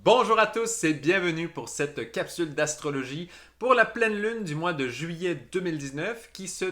Bonjour à tous et bienvenue pour cette capsule d'astrologie pour la pleine lune du mois de juillet 2019 qui se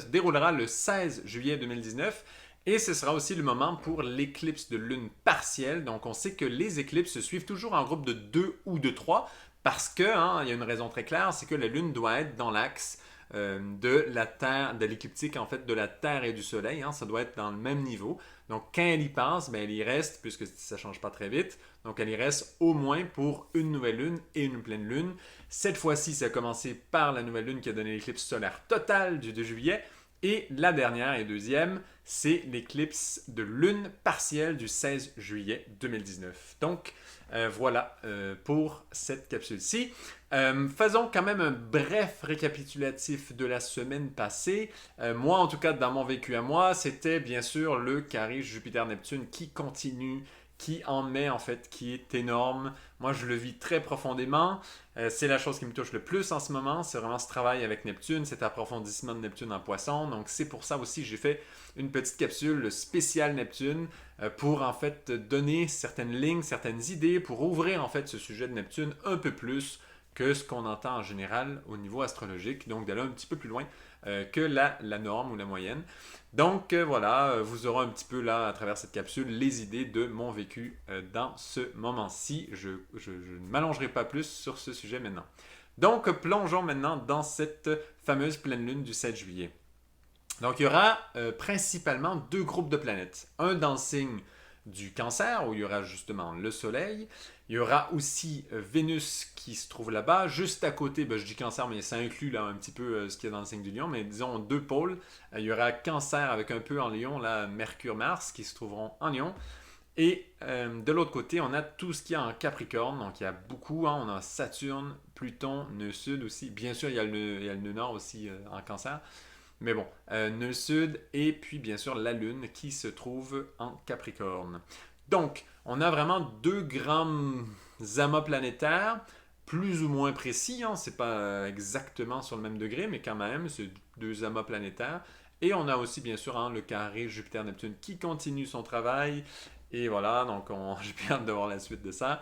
déroulera le 16 juillet 2019 et ce sera aussi le moment pour l'éclipse de lune partielle. Donc on sait que les éclipses se suivent toujours en groupe de 2 ou de 3 parce que, il y a une raison très claire, c'est que la lune doit être dans l'axe de la Terre, de l'écliptique en fait de la Terre et du Soleil, ça doit être dans le même niveau. Donc quand elle y passe, ben, elle y reste, puisque ça ne change pas très vite, donc elle y reste au moins pour une nouvelle lune et une pleine lune. Cette fois-ci, ça a commencé par la nouvelle lune qui a donné l'éclipse solaire totale du 2 juillet. Et la dernière et deuxième, c'est l'éclipse de lune partielle du 16 juillet 2019. Donc voilà pour cette capsule-ci. Faisons quand même un bref récapitulatif de la semaine passée. Moi, en tout cas, dans mon vécu à moi, c'était bien sûr le carré Jupiter-Neptune qui continue, qui en met en fait, qui est énorme. Moi, je le vis très profondément. C'est la chose qui me touche le plus en ce moment. C'est vraiment ce travail avec Neptune, cet approfondissement de Neptune en Poisson. Donc, c'est pour ça aussi que j'ai fait une petite capsule spéciale Neptune pour en fait donner certaines lignes, certaines idées pour ouvrir en fait ce sujet de Neptune un peu plus que ce qu'on entend en général au niveau astrologique, donc d'aller un petit peu plus loin que la norme ou la moyenne. Donc voilà, vous aurez un petit peu là, à travers cette capsule, les idées de mon vécu dans ce moment-ci. Je ne m'allongerai pas plus sur ce sujet maintenant. Donc plongeons maintenant dans cette fameuse pleine lune du 7 juillet. Donc il y aura principalement deux groupes de planètes. Un dans le signe du Cancer, où il y aura justement le Soleil. Il y aura aussi Vénus qui se trouve là-bas. Juste à côté, je dis Cancer, mais ça inclut là un petit peu ce qu'il y a dans le signe du Lion, mais disons deux pôles. Il y aura Cancer avec un peu en Lion, là, Mercure-Mars qui se trouveront en Lion. Et de l'autre côté, on a tout ce qu'il y a en Capricorne. Donc il y a beaucoup, on a Saturne, Pluton, nœud sud aussi. Bien sûr, il y a le nœud nord aussi en Cancer. Mais bon, nœud sud et puis bien sûr la Lune qui se trouve en Capricorne. Donc, on a vraiment deux grands amas planétaires, plus ou moins précis, c'est pas exactement sur le même degré, mais quand même, c'est deux amas planétaires. Et on a aussi bien sûr le carré Jupiter-Neptune qui continue son travail. Et voilà, donc j'ai bien hâte de voir la suite de ça.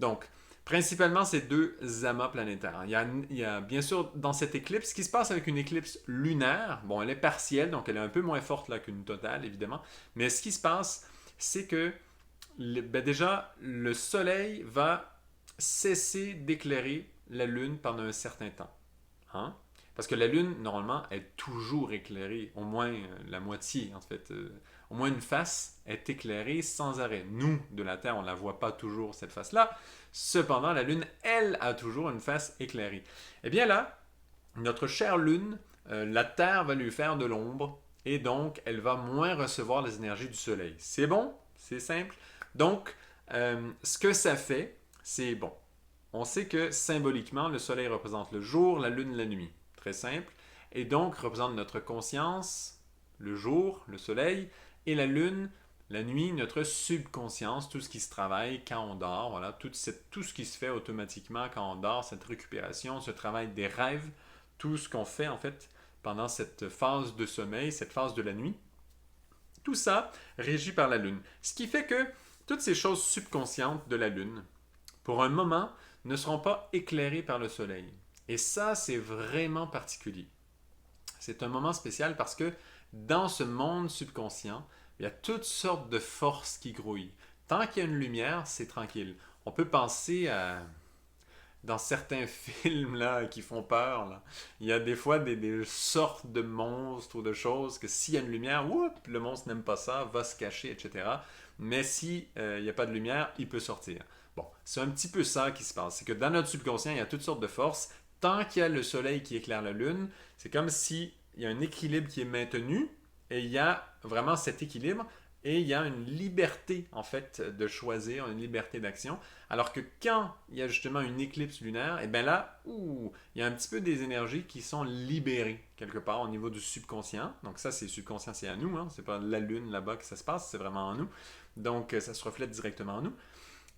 Donc, principalement, ces deux amas planétaires. Il y a bien sûr dans cette éclipse, ce qui se passe avec une éclipse lunaire, bon, elle est partielle, donc elle est un peu moins forte là qu'une totale, évidemment, mais ce qui se passe, c'est que déjà, le Soleil va cesser d'éclairer la Lune pendant un certain temps. Hein? Parce que la Lune, normalement, est toujours éclairée, au moins la moitié, en fait. Au moins une face est éclairée sans arrêt. Nous, de la Terre, on ne la voit pas toujours, cette face-là. Cependant, la Lune, elle, a toujours une face éclairée. Eh bien là, notre chère Lune, la Terre va lui faire de l'ombre et donc elle va moins recevoir les énergies du Soleil. C'est bon? C'est simple. Donc, ce que ça fait, c'est bon. On sait que symboliquement, le Soleil représente le jour, la Lune la nuit. Très simple. Et donc, représente notre conscience, le jour, le Soleil, et la Lune, la nuit, notre subconscience, tout ce qui se travaille quand on dort, voilà, tout ce qui se fait automatiquement quand on dort, cette récupération, ce travail des rêves, tout ce qu'on fait en fait pendant cette phase de sommeil, cette phase de la nuit, tout ça régi par la Lune. Ce qui fait que toutes ces choses subconscientes de la Lune, pour un moment, ne seront pas éclairées par le Soleil. Et ça, c'est vraiment particulier. C'est un moment spécial parce que dans ce monde subconscient, il y a toutes sortes de forces qui grouillent. Tant qu'il y a une lumière, c'est tranquille. On peut penser à dans certains films là, qui font peur, là, il y a des fois des sortes de monstres ou de choses que s'il y a une lumière, whoop, le monstre n'aime pas ça, va se cacher, etc. Mais si il n'y a pas de lumière, il peut sortir. Bon, c'est un petit peu ça qui se passe. C'est que dans notre subconscient, il y a toutes sortes de forces. Tant qu'il y a le soleil qui éclaire la lune, c'est comme si il y a un équilibre qui est maintenu et il y a vraiment cet équilibre et il y a une liberté en fait de choisir, une liberté d'action. Alors que quand il y a justement une éclipse lunaire, et bien là, il y a un petit peu des énergies qui sont libérées quelque part au niveau du subconscient. Donc ça, c'est subconscient, c'est à nous, c'est pas la lune là-bas que ça se passe, c'est vraiment en nous. Donc ça se reflète directement en nous.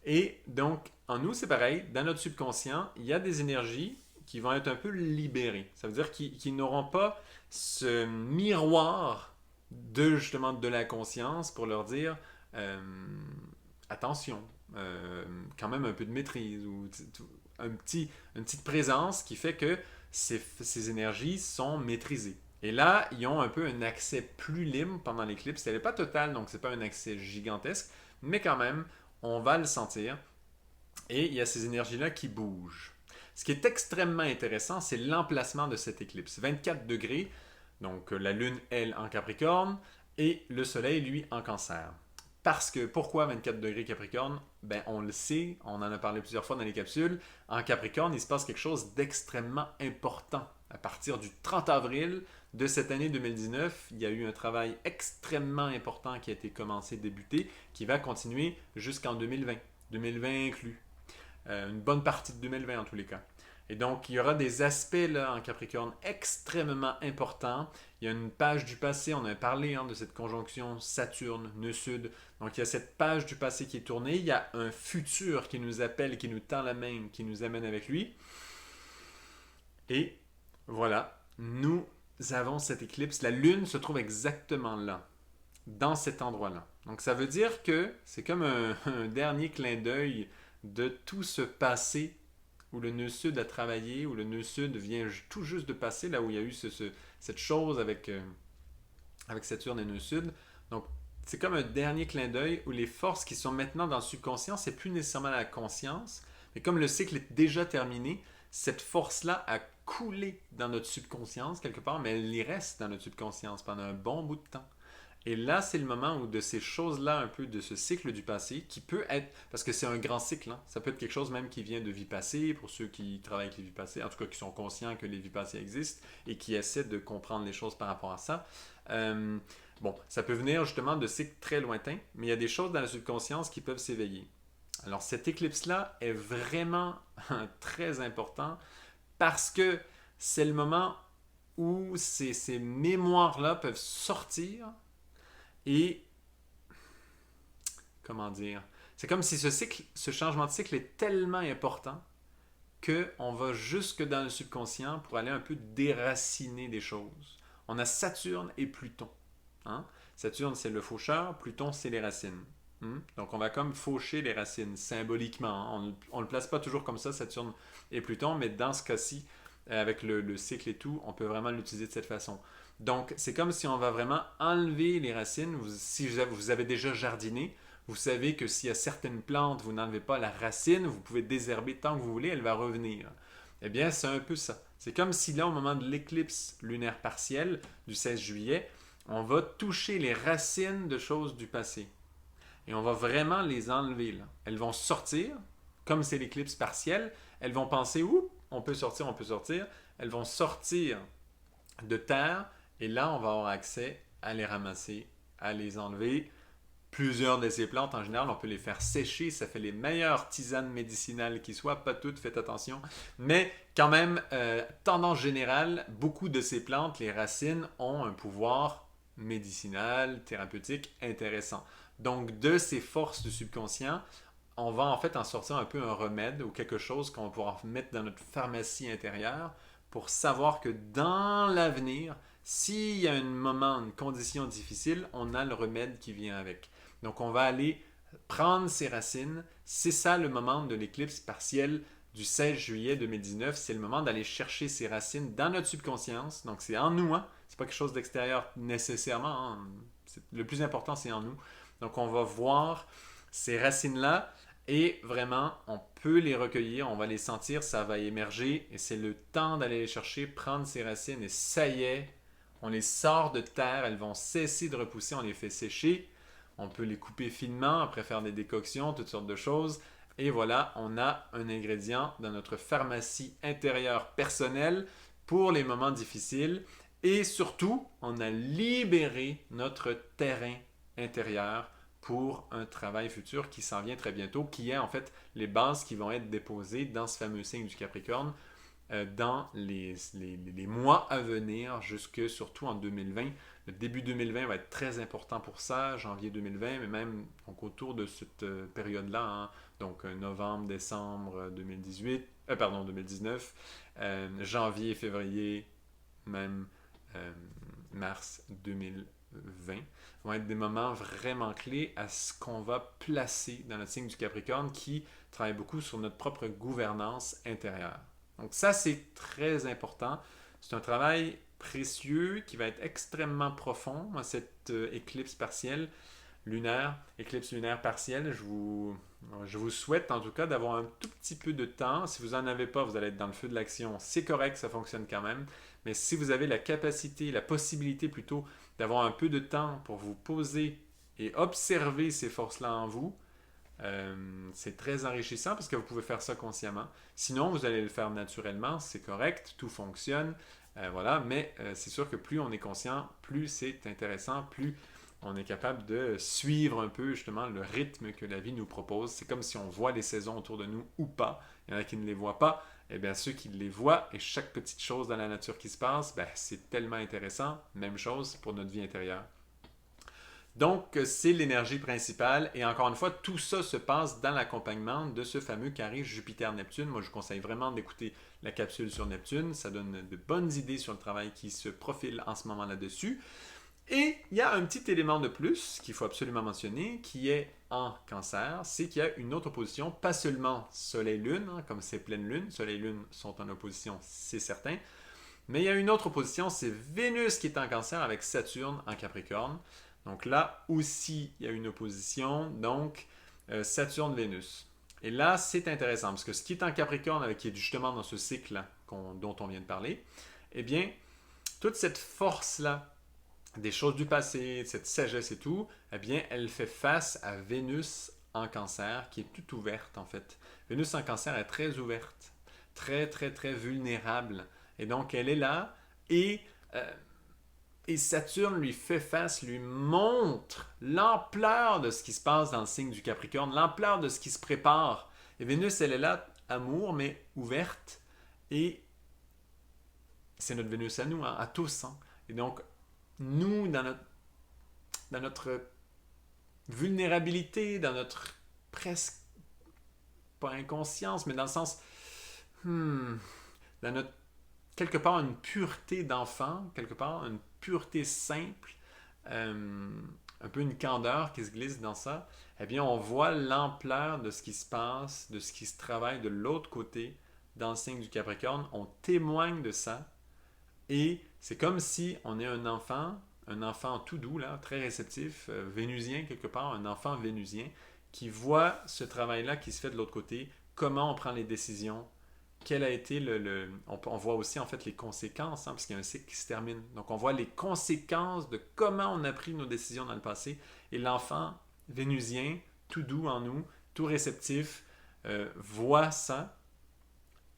Et donc en nous, c'est pareil, dans notre subconscient, il y a des énergies qui vont être un peu libérées. Ça veut dire qu'ils n'auront pas ce miroir de justement de la conscience pour leur dire attention, quand même un peu de maîtrise ou une petite présence qui fait que ces énergies sont maîtrisées. Et là, ils ont un peu un accès plus libre pendant l'éclipse. Elle n'est pas totale, donc c'est pas un accès gigantesque, mais quand même, on va le sentir. Et il y a ces énergies-là qui bougent. Ce qui est extrêmement intéressant, c'est l'emplacement de cette éclipse. 24 degrés, donc la Lune, elle, en Capricorne, et le Soleil, lui, en Cancer. Parce que, pourquoi 24 degrés Capricorne? Ben, on le sait, on en a parlé plusieurs fois dans les capsules. En Capricorne, il se passe quelque chose d'extrêmement important. À partir du 30 avril de cette année 2019, il y a eu un travail extrêmement important qui a été commencé, débuté, qui va continuer jusqu'en 2020. 2020 inclus. Une bonne partie de 2020 en tous les cas. Et donc, il y aura des aspects là, en Capricorne extrêmement importants. Il y a une page du passé, on a parlé de cette conjonction Saturne, nœud sud. Donc, il y a cette page du passé qui est tournée. Il y a un futur qui nous appelle, qui nous tend la main, qui nous amène avec lui. Et voilà, nous avons cette éclipse. La Lune se trouve exactement là, dans cet endroit-là. Donc, ça veut dire que c'est comme un dernier clin d'œil de tout ce passé où le nœud sud a travaillé, où le nœud sud vient tout juste de passer, là où il y a eu cette chose avec Saturne et nœud sud. Donc, c'est comme un dernier clin d'œil où les forces qui sont maintenant dans le subconscient, c'est plus nécessairement la conscience, mais comme le cycle est déjà terminé, cette force-là a coulé dans notre subconscience quelque part, mais elle y reste dans notre subconscience pendant un bon bout de temps. Et là, c'est le moment où de ces choses-là, un peu de ce cycle du passé, qui peut être, parce que c'est un grand cycle, ça peut être quelque chose même qui vient de vie passée, pour ceux qui travaillent avec les vies passées, en tout cas qui sont conscients que les vies passées existent et qui essaient de comprendre les choses par rapport à ça. Bon, ça peut venir justement de cycles très lointains, mais il y a des choses dans la subconscience qui peuvent s'éveiller. Alors cette éclipse-là est vraiment très important parce que c'est le moment où ces mémoires-là peuvent sortir et, comment dire, c'est comme si ce changement de cycle est tellement important qu'on va jusque dans le subconscient pour aller un peu déraciner des choses. On a Saturne et Pluton. Hein? Saturne, c'est le faucheur, Pluton, c'est les racines. Donc, on va comme faucher les racines symboliquement. Hein? On ne le place pas toujours comme ça, Saturne et Pluton, mais dans ce cas-ci, avec le cycle et tout, on peut vraiment l'utiliser de cette façon. Donc, c'est comme si on va vraiment enlever les racines. Si vous avez déjà jardiné, vous savez que s'il y a certaines plantes, vous n'enlevez pas la racine, vous pouvez désherber tant que vous voulez, elle va revenir. Eh bien, c'est un peu ça. C'est comme si là, au moment de l'éclipse lunaire partielle du 16 juillet, on va toucher les racines de choses du passé. Et on va vraiment les enlever. Là. Elles vont sortir, comme c'est l'éclipse partielle, elles vont penser, ouh, on peut sortir, on peut sortir. Elles vont sortir de terre, et là, on va avoir accès à les ramasser, à les enlever. Plusieurs de ces plantes, en général, on peut les faire sécher. Ça fait les meilleures tisanes médicinales qui soient. Pas toutes, faites attention. Mais quand même, tendance générale, beaucoup de ces plantes, les racines, ont un pouvoir médicinal, thérapeutique intéressant. Donc, de ces forces du subconscient, on va en fait en sortir un peu un remède ou quelque chose qu'on va pouvoir mettre dans notre pharmacie intérieure pour savoir que dans l'avenir, s'il y a un moment, une condition difficile, on a le remède qui vient avec. Donc on va aller prendre ses racines. C'est ça le moment de l'éclipse partielle du 16 juillet 2019. C'est le moment d'aller chercher ses racines dans notre subconscience. Donc c'est en nous, c'est pas quelque chose d'extérieur nécessairement. Le plus important, c'est en nous. Donc on va voir ces racines-là et vraiment, on peut les recueillir, on va les sentir, ça va émerger et c'est le temps d'aller les chercher, prendre ces racines et ça y est, on les sort de terre, elles vont cesser de repousser, on les fait sécher, on peut les couper finement, après faire des décoctions, toutes sortes de choses. Et voilà, on a un ingrédient dans notre pharmacie intérieure personnelle pour les moments difficiles. Et surtout, on a libéré notre terrain intérieur pour un travail futur qui s'en vient très bientôt, qui est en fait les bases qui vont être déposées dans ce fameux signe du Capricorne dans les mois à venir, jusque surtout en 2020. Le début 2020 va être très important pour ça, janvier 2020, mais même donc, autour de cette période-là, donc novembre, décembre 2019, janvier, février, même mars 2020. 20 vont être des moments vraiment clés à ce qu'on va placer dans notre signe du Capricorne qui travaille beaucoup sur notre propre gouvernance intérieure. Donc ça, c'est très important. C'est un travail précieux qui va être extrêmement profond. Moi, cette éclipse partielle lunaire, éclipse lunaire partielle, je vous souhaite en tout cas d'avoir un tout petit peu de temps. Si vous n'en avez pas, vous allez être dans le feu de l'action. C'est correct, ça fonctionne quand même. Mais si vous avez la capacité, la possibilité plutôt d'avoir un peu de temps pour vous poser et observer ces forces-là en vous, c'est très enrichissant parce que vous pouvez faire ça consciemment. Sinon, vous allez le faire naturellement, c'est correct, tout fonctionne. Voilà, mais c'est sûr que plus on est conscient, plus c'est intéressant, plus on est capable de suivre un peu justement le rythme que la vie nous propose. C'est comme si on voit les saisons autour de nous ou pas. Il y en a qui ne les voient pas. Eh bien, ceux qui les voient et chaque petite chose dans la nature qui se passe, ben, c'est tellement intéressant. Même chose pour notre vie intérieure. Donc, c'est l'énergie principale. Et encore une fois, tout ça se passe dans l'accompagnement de ce fameux carré Jupiter-Neptune. Moi, je vous conseille vraiment d'écouter la capsule sur Neptune. Ça donne de bonnes idées sur le travail qui se profile en ce moment là-dessus. Et il y a un petit élément de plus qu'il faut absolument mentionner, qui est en cancer, c'est qu'il y a une autre opposition, pas seulement Soleil-Lune, hein, comme c'est pleine Lune, Soleil et Lune sont en opposition, c'est certain, mais il y a une autre opposition, c'est Vénus qui est en cancer avec Saturne en Capricorne. Donc là aussi, il y a une opposition, donc Saturne-Vénus. Et là, c'est intéressant, parce que ce qui est en Capricorne, avec qui est justement dans ce cycle dont on vient de parler, eh bien, toute cette force-là, des choses du passé, cette sagesse et tout, eh bien, elle fait face à Vénus en cancer, qui est toute ouverte en fait. Vénus en cancer est très ouverte, très, très, très vulnérable. Et donc, elle est là et, euh, et Saturne lui fait face, lui montre l'ampleur de ce qui se passe dans le signe du Capricorne, l'ampleur de ce qui se prépare. Et Vénus, elle est là, amour, mais ouverte. Et c'est notre Vénus à nous, hein, à tous. Hein. Et donc, nous, dans notre vulnérabilité, dans notre presque, pas inconscience, mais dans le sens, dans notre, quelque part, une pureté d'enfant, quelque part, une pureté simple, euh, un peu une candeur qui se glisse dans ça, eh bien, on voit l'ampleur de ce qui se passe, de ce qui se travaille de l'autre côté dans le signe du Capricorne. On témoigne de ça. Et c'est comme si on est un enfant tout doux, là, très réceptif, vénusien quelque part, un enfant vénusien, qui voit ce travail-là qui se fait de l'autre côté, comment on prend les décisions, quel a été on voit aussi en fait les conséquences, hein, parce qu'il y a un cycle qui se termine. Donc on voit les conséquences de comment on a pris nos décisions dans le passé. Et l'enfant vénusien, tout doux en nous, tout réceptif, voit ça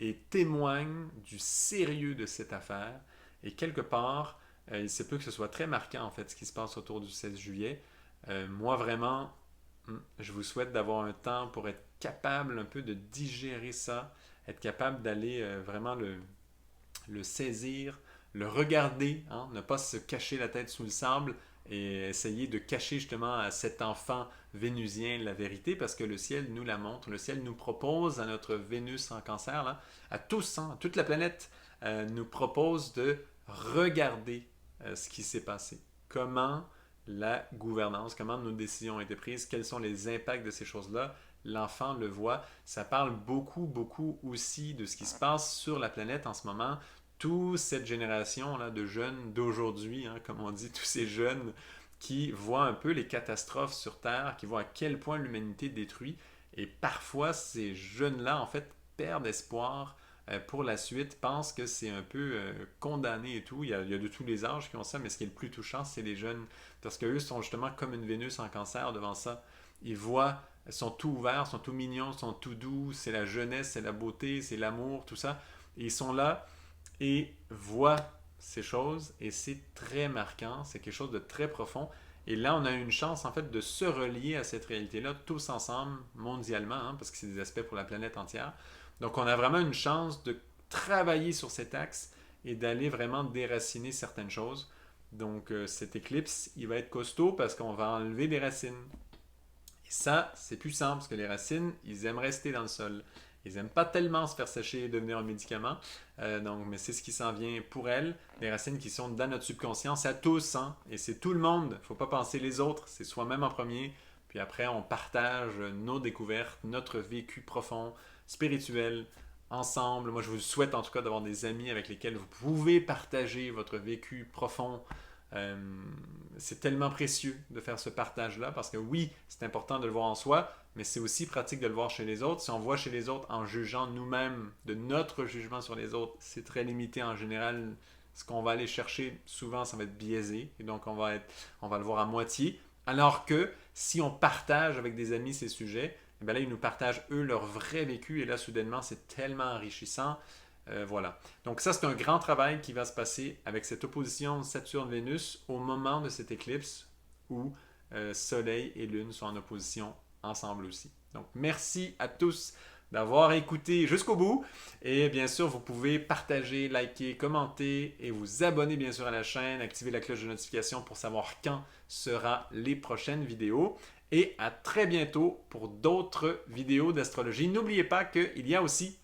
et témoigne du sérieux de cette affaire. Et quelque part, il se peut que ce soit très marquant, en fait, ce qui se passe autour du 16 juillet. Moi, vraiment, je vous souhaite d'avoir un temps pour être capable un peu de digérer ça, être capable d'aller vraiment le saisir, le regarder, hein, ne pas se cacher la tête sous le sable et essayer de cacher justement à cet enfant vénusien la vérité parce que le ciel nous la montre, le ciel nous propose à notre Vénus en cancer, là, à tous, hein, à toute la planète, nous propose de regarder ce qui s'est passé. Comment la gouvernance, comment nos décisions ont été prises, quels sont les impacts de ces choses-là. L'enfant le voit. Ça parle beaucoup, beaucoup aussi de ce qui se passe sur la planète en ce moment. Toute cette génération-là de jeunes d'aujourd'hui, hein, comme on dit, tous ces jeunes qui voient un peu les catastrophes sur Terre, qui voient à quel point l'humanité détruit. Et parfois, ces jeunes-là, en fait, perdent espoir pour la suite, pensent que c'est un peu condamné et tout. Il y a de tous les âges qui ont ça, mais ce qui est le plus touchant, c'est les jeunes. Parce qu'eux sont justement comme une Vénus en cancer devant ça. Ils voient, sont tout ouverts, sont tout mignons, sont tout doux. C'est la jeunesse, c'est la beauté, c'est l'amour, tout ça. Et ils sont là et voient ces choses et c'est très marquant. C'est quelque chose de très profond. Et là, on a une chance, en fait, de se relier à cette réalité-là, tous ensemble, mondialement, hein, parce que c'est des aspects pour la planète entière. Donc, on a vraiment une chance de travailler sur cet axe et d'aller vraiment déraciner certaines choses. Donc, cet éclipse, il va être costaud parce qu'on va enlever des racines. Et ça, c'est puissant parce que les racines, ils aiment rester dans le sol. Ils n'aiment pas tellement se faire sécher et devenir un médicament. Mais c'est ce qui s'en vient pour elles. Des racines qui sont dans notre subconscient. C'est à tous, hein? Et c'est tout le monde. Il ne faut pas penser les autres. C'est soi-même en premier. Puis après, on partage nos découvertes, notre vécu profond, spirituel, ensemble. Moi, je vous souhaite en tout cas d'avoir des amis avec lesquels vous pouvez partager votre vécu profond. Euh, c'est tellement précieux de faire ce partage-là parce que oui, c'est important de le voir en soi, mais c'est aussi pratique de le voir chez les autres. Si on voit chez les autres en jugeant nous-mêmes de notre jugement sur les autres, c'est très limité en général. Ce qu'on va aller chercher, souvent, ça va être biaisé et donc on va le voir à moitié. Alors que si on partage avec des amis ces sujets, et bien là, ils nous partagent eux leur vrai vécu et là, soudainement, c'est tellement enrichissant. Voilà. Donc ça, c'est un grand travail qui va se passer avec cette opposition Saturne-Vénus au moment de cette éclipse où Soleil et Lune sont en opposition ensemble aussi. Donc merci à tous d'avoir écouté jusqu'au bout. Et bien sûr, vous pouvez partager, liker, commenter et vous abonner bien sûr à la chaîne, activer la cloche de notification pour savoir quand sera les prochaines vidéos. Et à très bientôt pour d'autres vidéos d'astrologie. N'oubliez pas qu'il y a aussi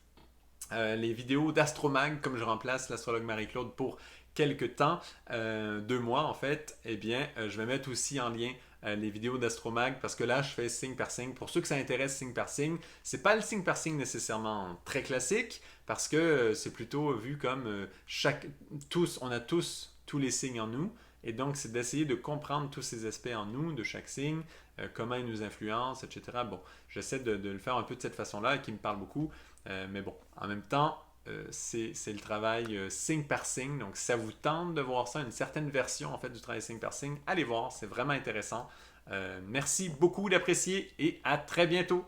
les vidéos d'Astromag, comme je remplace l'astrologue Marie-Claude pour quelques temps, 2 mois en fait, eh bien, je vais mettre aussi en lien les vidéos d'Astromag parce que là, je fais signe par signe. Pour ceux que ça intéresse, signe par signe, c'est pas le signe par signe nécessairement très classique parce que c'est plutôt vu comme on a tous les signes en nous. Et donc, c'est d'essayer de comprendre tous ces aspects en nous, de chaque signe, comment ils nous influencent, etc. Bon, j'essaie de le faire un peu de cette façon-là, qui me parle beaucoup. Mais bon, en même temps, c'est le travail signe par signe. Donc, si ça vous tente de voir ça, une certaine version en fait du travail signe par signe, allez voir, c'est vraiment intéressant. Merci beaucoup d'apprécier et à très bientôt.